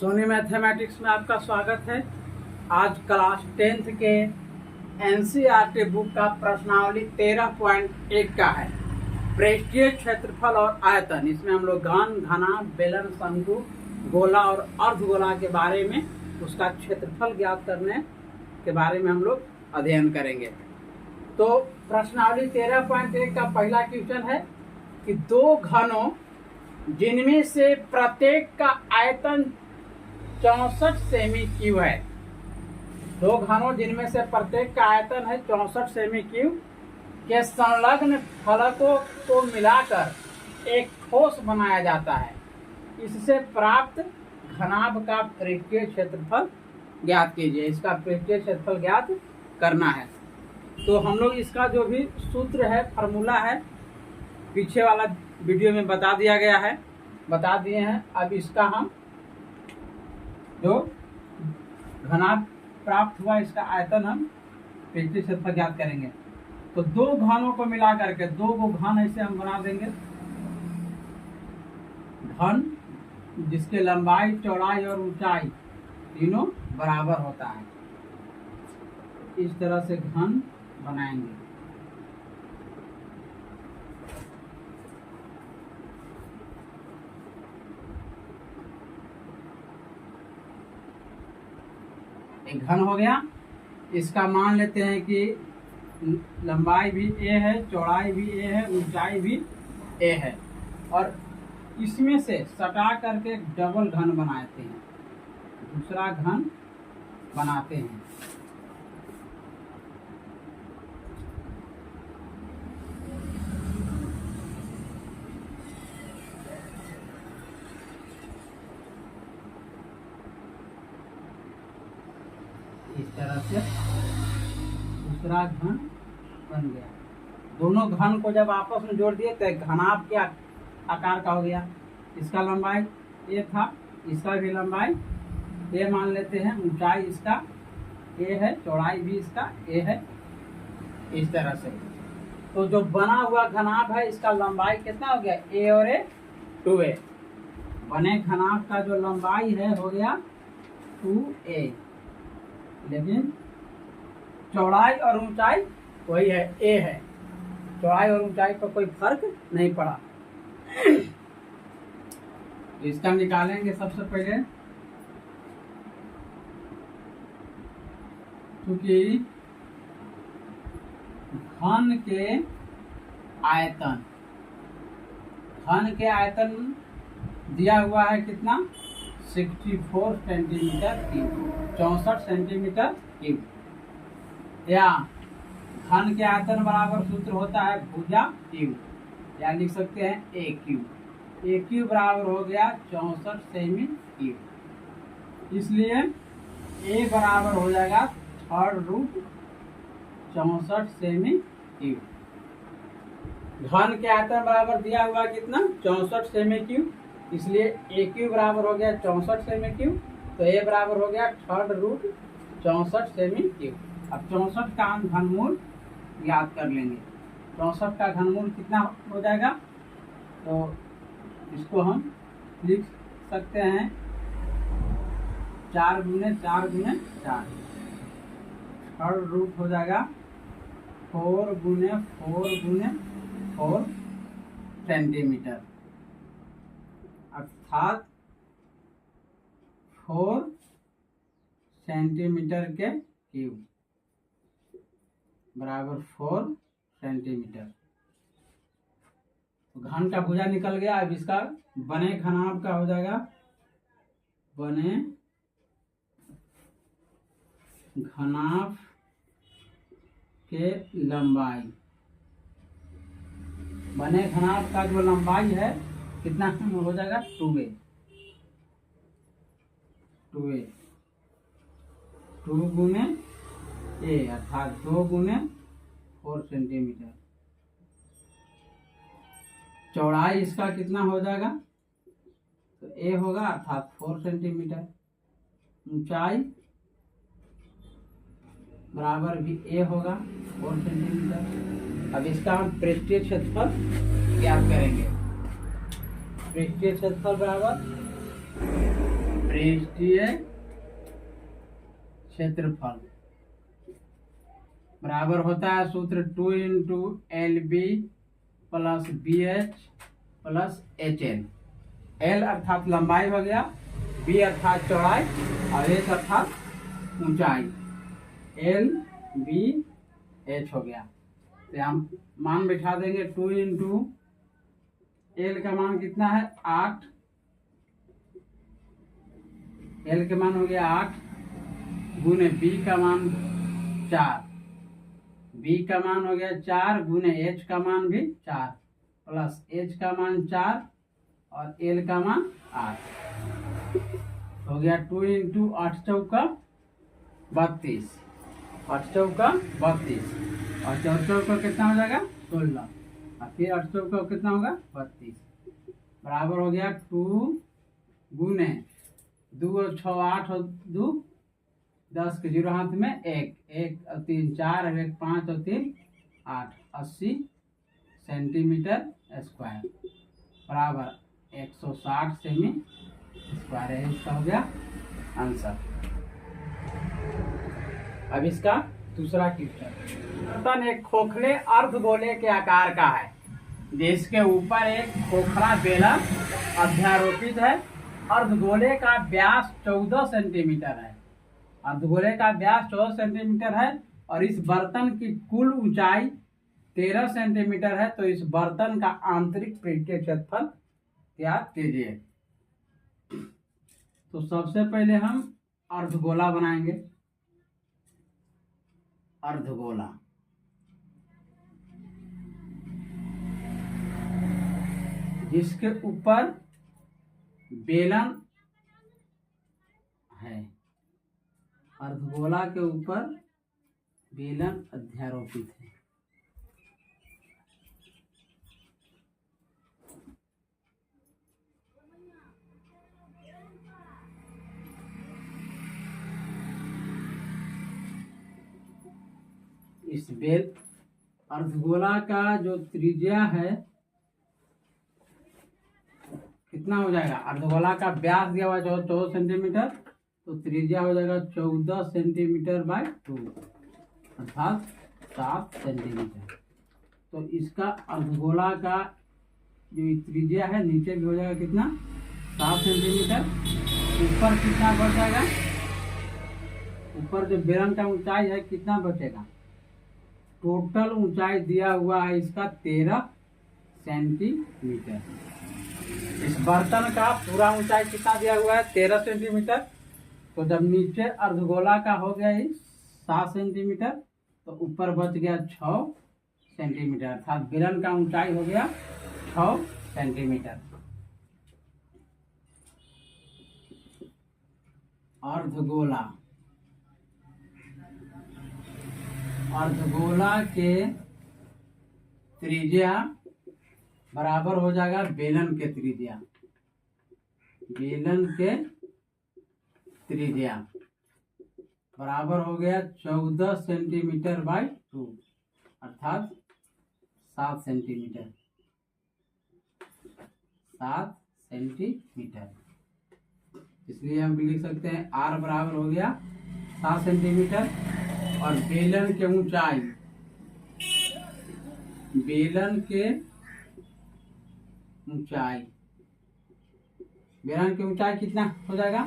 Soni mathematics में आपका स्वागत है। आज क्लास 10th के एनसीईआरटी बुक का प्रश्नावली 13.1 का है। पृष्ठीय क्षेत्रफल और आयतन। इसमें हम लोग घन, घना, बेलन, शंकु, गोला और अर्धगोला के बारे में उसका क्षेत्रफल ज्ञात करने के बारे में हम लोग अध्ययन करेंगे। तो प्रश्नावली 13.1 का पहला क्वेश्चन है कि दो घनों जिनमें से प्रत्येक का आयतन 64 सेमी क्यूब है। दो घनों जिनमें से प्रत्येक का आयतन है 64 सेमी क्यूब के संलग्न फलकों को मिलाकर एक ठोस बनाया जाता है। इससे प्राप्त घनाभ का पृष्ठीय क्षेत्रफल ज्ञात कीजिए। इसका पृष्ठीय क्षेत्रफल ज्ञात करना है। तो हम लोग इसका जो भी सूत्र है, फार्मूला है, पीछे वाला वीडियो में बता दिया गया है, बता दिए हैं। अब इसका हम जो घनाभ प्राप्त हुआ इसका आयतन हम पृष्ठीय क्षेत्रफल ज्ञात करेंगे। तो दो घनों को मिला करके दो को घन ऐसे हम बना देंगे। घन जिसके लंबाई, चौड़ाई और ऊंचाई तीनों बराबर होता है, इस तरह से घन बनाएंगे। एक घन हो गया। इसका मान लेते हैं कि लंबाई भी a है, चौड़ाई भी a है, ऊंचाई भी a है, और इसमें से सटा करके डबल घन बनाते हैं, दूसरा घन बनाते हैं। इस तरह से दूसरा घन बन गया। दोनों घन को जब आपस में जोड़ दिए तो घनाभ के आकार का हो गया। इसका लंबाई a था, इसका भी लंबाई a मान लेते हैं, ऊंचाई इसका a है, चौड़ाई भी इसका a है, इस तरह से। तो जो बना हुआ घनाभ है इसका लंबाई कितना हो गया, a और a 2a। बने घनाभ का जो लंबाई है हो गया 2a, लेकिन चौड़ाई और ऊंचाई वही है, a है। चौड़ाई और ऊंचाई पर कोई फर्क नहीं पड़ा। इसका निकालेंगे सबसे पहले। क्योंकि घन के आयतन दिया हुआ है कितना, 64 सेंटीमीटर क्यूब, 64 सेंटीमीटर क्यूब। या घन के आयतन बराबर सूत्र होता है भुजा क्यूब, या लिख सकते हैं a क्यूब। a क्यूब बराबर हो गया 64 सेमी क्यूब। इसलिए a बराबर हो जाएगा 3/रूट 64 सेमी क्यूब। घन के आयतन बराबर दिया हुआ कितना, 64 सेमी क्यूब, इसलिए a क्यूब बराबर हो गया 64 सेमी क्यूब। तो a बराबर हो गया 3/रूट 64 सेमी क्यूब। अब 64 का हम घनमूल ज्ञात कर लेंगे। 64 का घनमूल कितना हो जाएगा, तो इसको हम लिख सकते हैं 4 गुने 4 गुने 4। 3/रूट हो जाएगा 4 गुने 4 गुने 4 सेंटीमीटर, अर्थात 4 सेंटीमीटर के क्यूब बराबर 4 सेंटीमीटर। तो घन का भुजा निकल गया। अब इसका बने घनाभ का हो जाएगा, बने घनाभ के लंबाई। बने घनाभ का जो लंबाई है कितना हो जाएगा, 2a। 2 गुने a अर्थात 2 गुने 4 सेंटीमीटर। चौड़ाई इसका कितना हो जाएगा, तो a होगा अर्थात 4 सेंटीमीटर। ऊंचाई बराबर भी a होगा 4 सेंटीमीटर। अब इसका हम पृष्ठीय क्षेत्रफल ज्ञात करेंगे। पृष्ठीय क्षेत्रफल बराबर पृष्ठीय क्षेत्रफल बराबर होता है सूत्र 2 into LB plus BH plus HL। L अर्थात लंबाई हो गया, B अर्थात चौड़ाई और H अर्थात ऊंचाई। LBH हो गया। तो हम मान बिठा देंगे 2 इंटू L का मान कितना है 8, L का मान हो गया 8 गुने B का मान 4, B का मान हो गया 4 गुने H का मान भी 4 प्लस H का मान 4 और L का मान 8 हो गया। 2 इंटू 8 चौका 32, 8 चौका 32 और 4 चौका कितना हो जाएगा 16 और फिर 8 चौका कितना होगा 32 बराबर हो गया 2 गुने 2 और 6 8 और 2 10 के 0 हाथ में 1 1 और 3 4 और 1 5 और 3 8 80 सेंटीमीटर स्क्वायर बराबर 160 सेमी स्क्वायर है। इसका हो गया आंसर। अब इसका दूसरा क्वेश्चन एक खोखले अर्धगोले के आकार का है जिसके ऊपर एक खोखला बेलन अध्यारोपित है। अर्धगोले का व्यास 14 सेंटीमीटर है। अर्धगोले का व्यास 14 सेंटीमीटर है और इस बर्तन की कुल ऊंचाई 13 सेंटीमीटर है। तो इस बर्तन का आंतरिक पृष्ठीय क्षेत्रफल ज्ञात कीजिए। तो सबसे पहले हम अर्धगोला बनाएंगे। अर्धगोला जिसके ऊपर बेलन है, अर्धगोला के ऊपर बेलन अध्यारोपित है। इस अर्धगोला का जो त्रिज्या है कितना हो जाएगा, अर्धगोला का व्यास दिया हुआ 14 सेंटीमीटर तो त्रिज्या हो जाएगा 14 सेंटीमीटर बाय 2 अर्थात 7 सेंटीमीटर। तो इसका अर्धगोला का जो त्रिज्या है नीचे भी हो जाएगा कितना 7 सेंटीमीटर। ऊपर कितना बढ़ जाएगा, ऊपर जो बेलन का ऊंचाई है कितना बचेगा, टोटल ऊंचाई दिया हुआ है इसका 13 सेंटीमीटर। इस बर्तन का पूरा ऊंचाई कितना दिया हुआ है 13 सेंटीमीटर। तो जब नीचे अर्धगोला का हो गया 7 सेंटीमीटर तो ऊपर बच गया 6 सेंटीमीटर अर्थात बेलन का ऊंचाई हो गया 6 सेंटीमीटर। अर्धगोला, अर्धगोला के त्रिज्या बराबर हो जाएगा बेलन के त्रिज्या। बेलन के त्रिज्या बराबर हो गया 14 सेंटीमीटर बाय 2 अर्थात 7 सेंटीमीटर। 7 सेंटीमीटर इसलिए हम लिख सकते हैं R बराबर हो गया 7 सेंटीमीटर। और बेलन के ऊंचाई, बेलन के ऊंचाई, बेलन की ऊंचाई कितना हो जाएगा,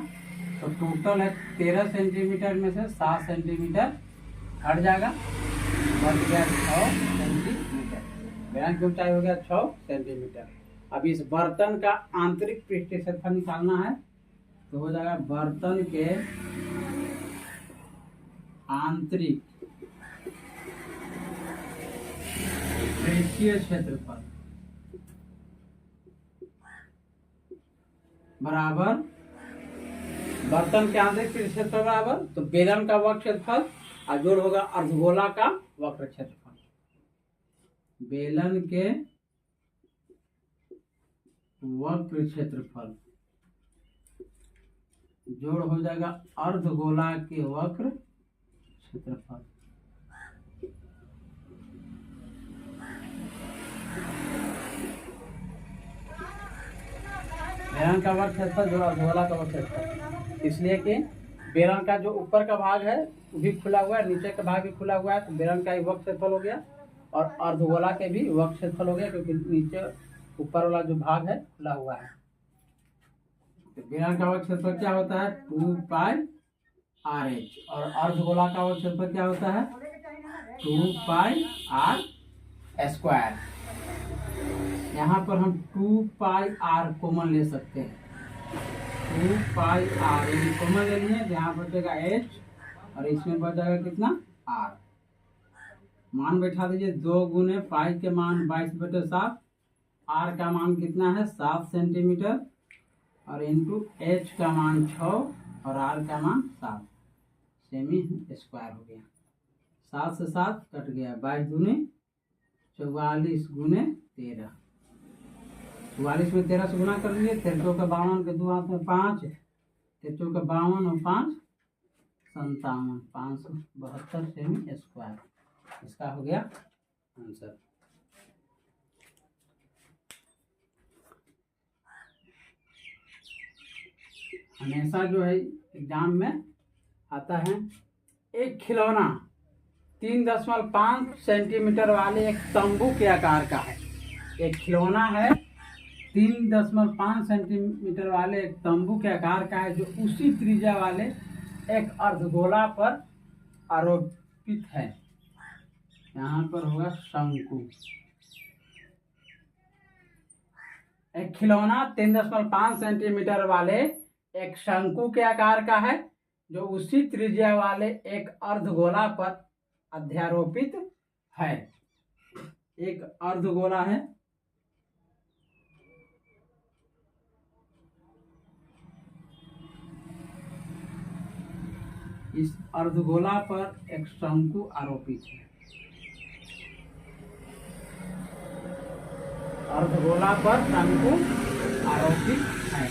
तो टोटल है 13 सेंटीमीटर में से 7 सेंटीमीटर हट जाएगा, बच गया 6 सेंटीमीटर। बेलन की ऊंचाई हो गया 6 सेंटीमीटर। अब इस बर्तन का आंतरिक पृष्ठीय क्षेत्रफल निकालना है तो हो जाएगा बर्तन के आंतरिक पृष्ठीय क्षेत्रफल बराबर बर्तन के आंतरिक पृष्ठीय क्षेत्रफल बराबर तो बेलन का वक्र क्षेत्रफल और जोड़ होगा अर्धगोला का वक्र क्षेत्रफल। बेलन के वक्र क्षेत्रफल जोड़ हो जाएगा अर्धगोला के वक्र क्षेत्रफल। बेलन का वक्र क्षेत्रफल जोड़ अर्धगोला का वक्र क्षेत्रफल। इसलिए कि बेलन का जो ऊपर का भाग है वो भी खुला हुआ है, नीचे का भाग भी खुला हुआ है, तो बेलन का भी वक्र क्षेत्रफल हो गया और अर्धगोला के भी वक्र क्षेत्रफल हो गया, क्योंकि नीचे ऊपर वाला जो भाग है खुला हुआ है। तो बेलन का वक्र क्षेत्रफल क्या होता है 2πRh और अर्धगोला का वक्र क्षेत्रफल क्या होता है 2πr²। यहाँ पर हम 2πr कॉमन ले सकते हैं, 2πr कॉमन ले लिए, यहाँ बचेगा h और इसमें बच जाएगा कितना r। मान बैठा दीजिए 2 गुने पाई के मान 22/7, r का मान कितना है 7 सेंटीमीटर और इंटू h का मान 6 और r का मान 7 सेमी स्क्वायर हो गया। 7 से 7 कट गया, 22 दूनी 44 गुने 13, 44 में 13 से गुना कर लिए, 13 का 52 के 2 हाथ में 5, 13 का 52 और 5 57, 572 सेमी स्क्वायर। इसका हो गया आंसर। हमेशा जो है एग्जाम में आता है एक खिलौना 3.5 सेंटीमीटर वाले एक तंबू के आकार का है। एक खिलौना है 3.5 सेंटीमीटर वाले एक तंबू के आकार का है, जो उसी त्रिज्या वाले एक अर्धगोला पर आरोपित है। यहाँ पर होगा शंकु। एक खिलौना 3.5 सेंटीमीटर वाले एक शंकु के आकार का है, जो उसी त्रिज्या वाले एक अर्धगोला पर अध्यारोपित है। एक अर्धगोला है, इस अर्धगोला पर एक शंकु आरोपित है। अर्धगोला पर शंकु आरोपित है।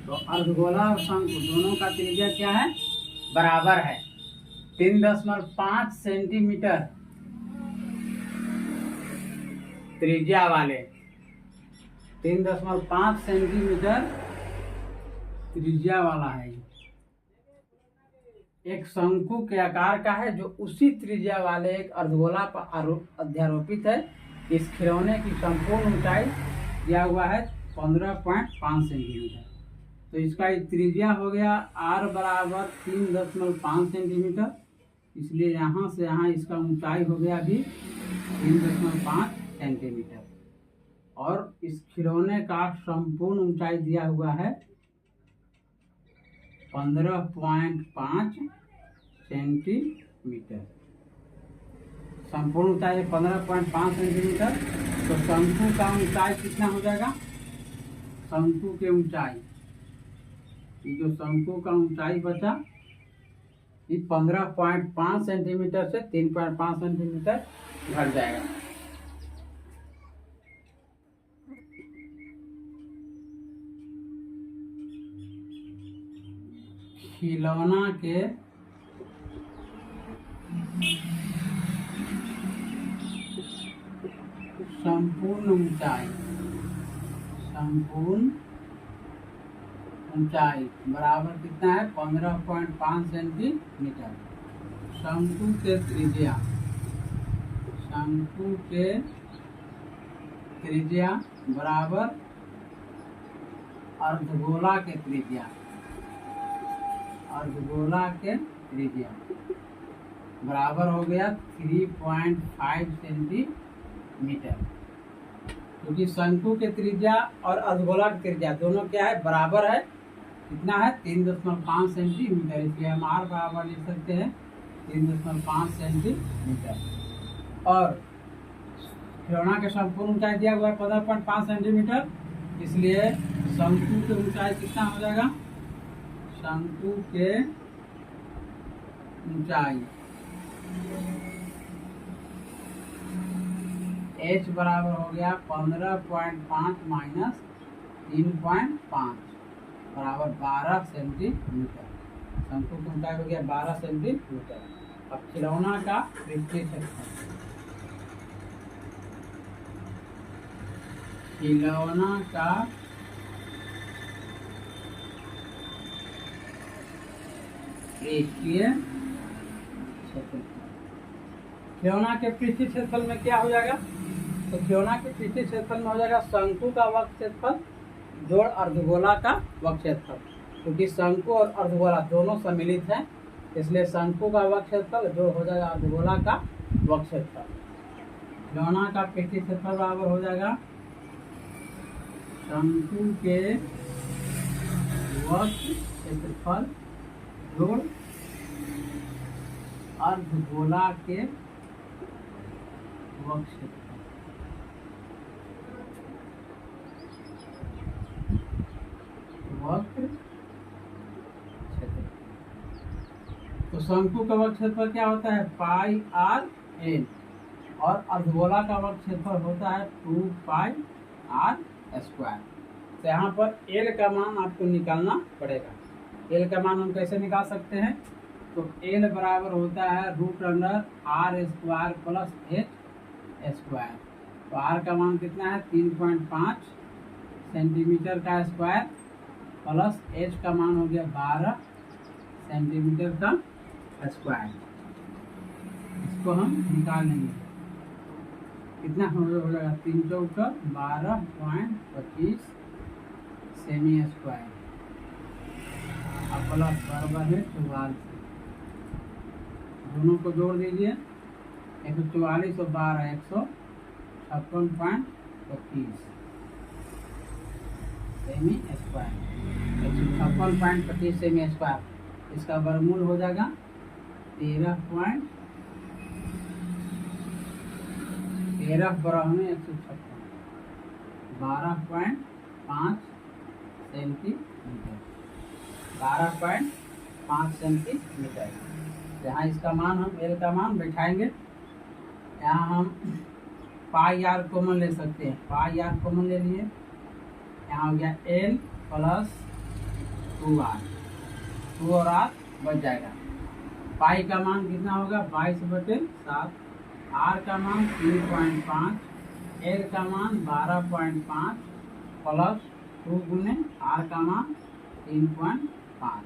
तो अर्धगोला और शंकु दोनों का त्रिज्या क्या है बराबर है। 3.5 सेंटीमीटर त्रिज्या वाले 3.5 सेंटीमीटर त्रिज्या वाला है, एक शंकु के आकार का है, जो उसी त्रिज्या वाले एक अर्धगोला पर अध्यारोपित है। इस खिलौने की संपूर्ण ऊंचाई दिया हुआ है 15.5 सेंटीमीटर। तो इसका त्रिज्या हो गया r बराबर 3.5 सेंटीमीटर, इसलिए यहाँ से यहाँ इसका ऊंचाई हो गया अभी 3.5 सेंटीमीटर। और इस खिलौने का संपूर्ण ऊंचाई दिया हुआ है 15.5 सेंटीमीटर। संपूर्ण ऊंचाई 15.5 सेंटीमीटर। तो शंकु का ऊंचाई कितना हो जाएगा, शंकु के ऊंचाई, जो शंकु का ऊंचाई बचा ये 15.5 सेंटीमीटर से 3.5 सेंटीमीटर घट जाएगा। खिलौना के संपूर्ण ऊंचाई बराबर कितना है 15.5 सेंटीमीटर। शंकु के त्रिज्या बराबर अर्धगोला के त्रिज्या बराबर हो गया 3.5 सेंटीमीटर। क्योंकि शंकु के त्रिज्या और अर्धगोला की त्रिज्या दोनों क्या है बराबर है, कितना है 3.5 सेंटीमीटर, इसलिए हम r बराबर लिख सकते हैं 3.5 सेंटीमीटर। और खिलौना के संपूर्ण ऊंचाई दिया हुआ है 15.5 सेंटीमीटर, इसलिए शंकु की ऊंचाई कितना हो जाएगा, शंकु के ऊंचाई h बराबर हो गया 15.5 माइनस 3.5 बराबर 12 सेंटीमीटर। शंकु की ऊंचाई हो गया 12 सेंटीमीटर। अब खिलौना का पृष्ठीय क्षेत्रफल, खिलौना का पृष्ठीय क्षेत्रफल। खिलौना के पृष्ठीय क्षेत्रफल में क्या हो जाएगा? तो खिलौना के पृष्ठीय क्षेत्रफल में हो जाएगा शंकु का वक्र क्षेत्रफल जोड़ अर्धगोला का वक्र क्षेत्रफल, क्योंकि शंकु और अर्धगोला दोनों सम्मिलित हैं, इसलिए शंकु का वक्र क्षेत्रफल जोड़ हो जाएगा अर्धगोला का वक्र क्षेत्रफल। खिलौना का पृष्ठीय क्षेत्रफल बराबर हो जाएगा शंकु के वक्र क्षेत्रफल जोड़ अर्धगोला के वक्र क्षेत्रफल। वक्र क्षेत्रफल तो शंकु का वक्र क्षेत्रफल क्या होता है? पाई आर एल, और अर्धगोला का वक्र क्षेत्रफल होता है 2 पाई आर स्क्वायर। तो यहाँ पर एल का मान आपको निकालना पड़ेगा। एल का मान हम कैसे निकाल सकते हैं? तो एल बराबर होता है √r² प्लस h स्क्वायर। तो आर का मान कितना है? 3.5 सेंटीमीटर का स्क्वायर प्लस h का मान हो गया 12 सेंटीमीटर का स्क्वायर। इसको हम निकाल लेंगे, कितना हो जाएगा? 3 चौका 12.25 सेमी स्क्वायर और प्लस बराबर है 44। दोनों को जोड़ दीजिए, 144 और 12 156.25 सेमी स्क्वायर, 156.25 सेमी स्क्वायर। इसका वर्गमूल हो जाएगा 13 बराबर में 156, 12.5 सेंटीमीटर, 12.5 सेंटीमीटर। यहाँ इसका मान हम एल का मान बैठाएंगे। यहाँ हम पाई आर कॉमन ले सकते हैं, पाई आर कॉमन ले लिए, यहाँ हो गया एल प्लस 2r, 2 और r बच जाएगा। पाई का मान कितना होगा? 22/7, आर का मान 3.5, एल का मान 12.5 प्लस 2 गुने आर का मान 3.5।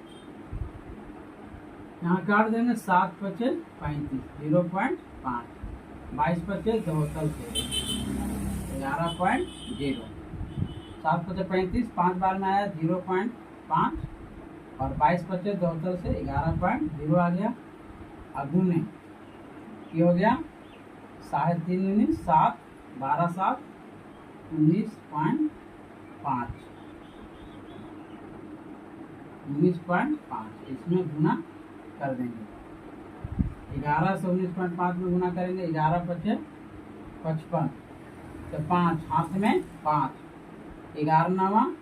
यहाँ काट देंगे, 7 × 5 = 35, 0.5, 22 × 2 = 11.0, 7 × 35, 5 बार में आया 0.5 और 22 × 2 से 11.0 आ गया। गुने ये हो गया 3.5 × 7, 12 × 7 19.5, 19.5 इसमें गुना कर देंगे। 11 से 19.5 में गुना करेंगे, 11 × 5 = 55, तो 5 हाथ में 5, 11 × 9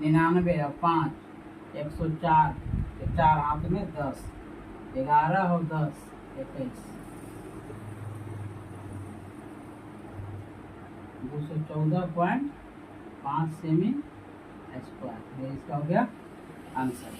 = 99 और 5 104, 4 हाथ में 10, 11 और 10 21, 214.5 सेमी स्क्वायर। ये इसका हो गया आंसर।